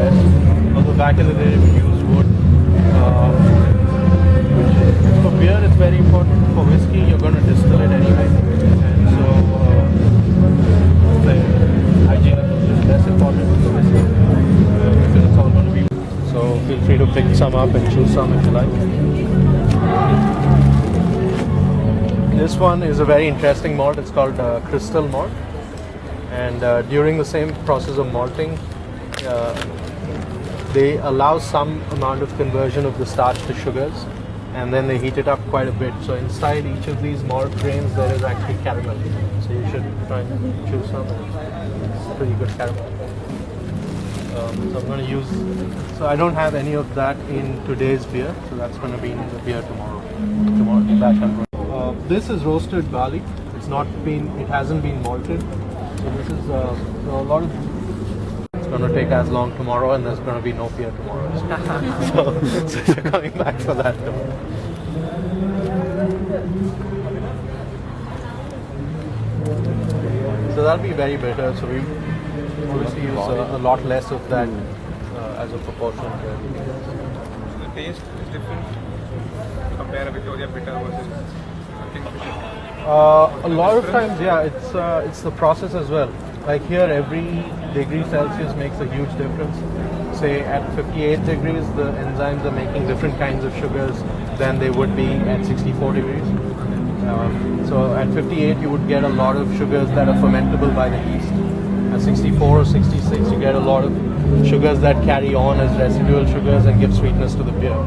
best. Although back in the day we used wood. For beer it's very important. For whiskey you're going to distill it anyway. And so the hygiene is less important for whiskey. Because it's all going to be. So feel free to pick some up and choose some if you like. This one is a very interesting malt. It's called Crystal Malt. And during the same process of malting, they allow some amount of conversion of the starch to sugars, and then they heat it up quite a bit. So inside each of these malt grains there is actually caramel. So you should try and choose some. It's pretty good caramel. So I'm going to use, so I don't have any of that in today's beer, so that's going to be in the beer tomorrow. The batch I'm going. This is roasted barley. It hasn't been malted. So this is a lot of. It's going to take as long tomorrow, and there's going to be no beer tomorrow. so you're coming back for that tomorrow. So that'll be very bitter. So we obviously use a lot less of that as a proportion. The taste is different compared with Victoria bitter versus Kingfisher. A lot of times, yeah, it's the process as well. Like here, every degree Celsius makes a huge difference. Say at 58 degrees, the enzymes are making different kinds of sugars than they would be at 64 degrees. So at 58, you would get a lot of sugars that are fermentable by the yeast. At 64 or 66, you get a lot of sugars that carry on as residual sugars and give sweetness to the beer.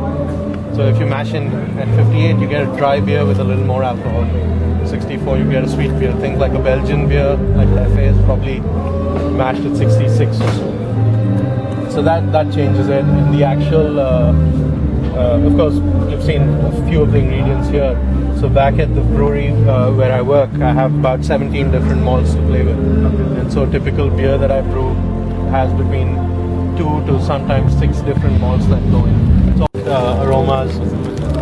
So if you mash in at 58, you get a dry beer with a little more alcohol. 64, you get a sweet beer. Things like a Belgian beer, like Leffe, is probably mashed at 66 or so. So that changes it. And the actual, of course, you've seen a few of the ingredients here. So back at the brewery where I work, I have about 17 different malts to play with. And so a typical beer that I brew has between 2 to sometimes 6 different malts that go in. So aromas.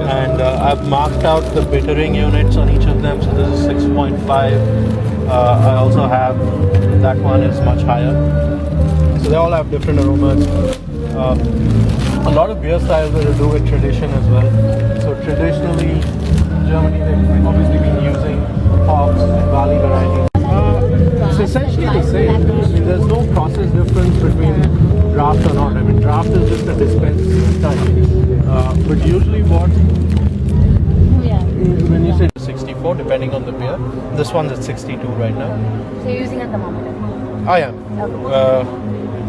And I've marked out the bittering units on each of them. So this is 6.5. I also have, that one is much higher. So they all have different aromas. A lot of beer styles are to do with tradition as well. So traditionally, in Germany, they've obviously been using hops and barley varieties. It's essentially the same. I mean, there's no process difference between draft or not. I mean, draft is just a dispense type. But usually when you say 64, depending on the beer, this one's at 62 right now. So you're using at the moment? I am. Okay.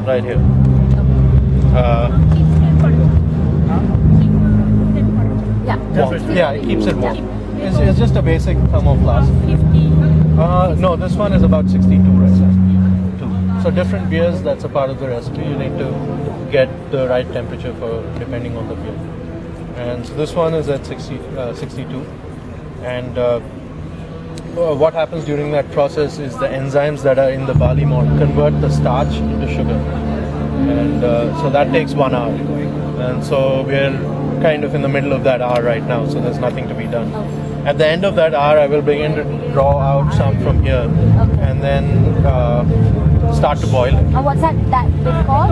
Right here. Yeah, it keeps it warm. It's just a basic thermal flask. No, this one is about 62 right now. So different beers, that's a part of the recipe. You need to get the right temperature for depending on the beer. And so this one is at 62. And what happens during that process is the enzymes that are in the barley malt convert the starch into sugar. And so that takes 1 hour. And so we're kind of in the middle of that hour right now, so there's nothing to be done. At the end of that hour, I will begin to draw out some from here, and then start to boil it. What's that bit called?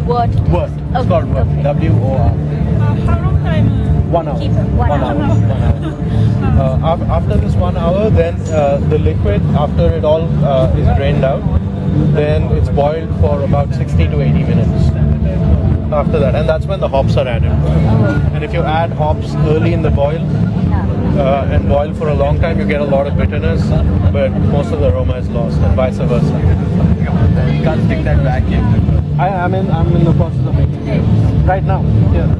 Wort. Wort. It's called wort. Okay. W-O-R. How long time? 1 hour. Keep it 1 hour. 1 hour. After this 1 hour, then the liquid, after it all is drained out, then it's boiled for about 60 to 80 minutes. After that, and that's when the hops are added. And if you add hops early in the boil and boil for a long time, you get a lot of bitterness, but most of the aroma is lost, and vice versa. You can't stick that back yet. I'm in the process of making it right now. Yeah.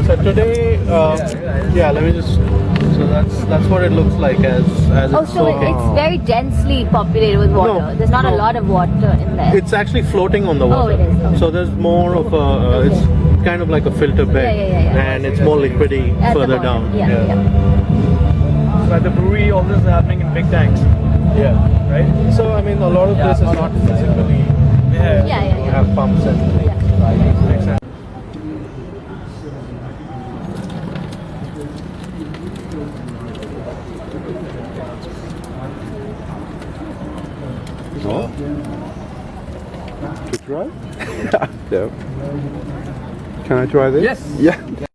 So today, let me just. So that's what it looks like as it's So soaking. it's very densely populated with water. There's not a lot of water in there. It's actually floating on the water. Oh, it is. Okay. So there's more of a. It's kind of like a filter bed, Yeah. and it's more liquidy At the further bottom. down. Yeah. So at the brewery, all this is happening in big tanks, Yeah. right? So I mean, a lot of this is not physically. Yeah. You have pumps and things. Makes sense. To try? Yeah. Can I try this? Yes. Yeah.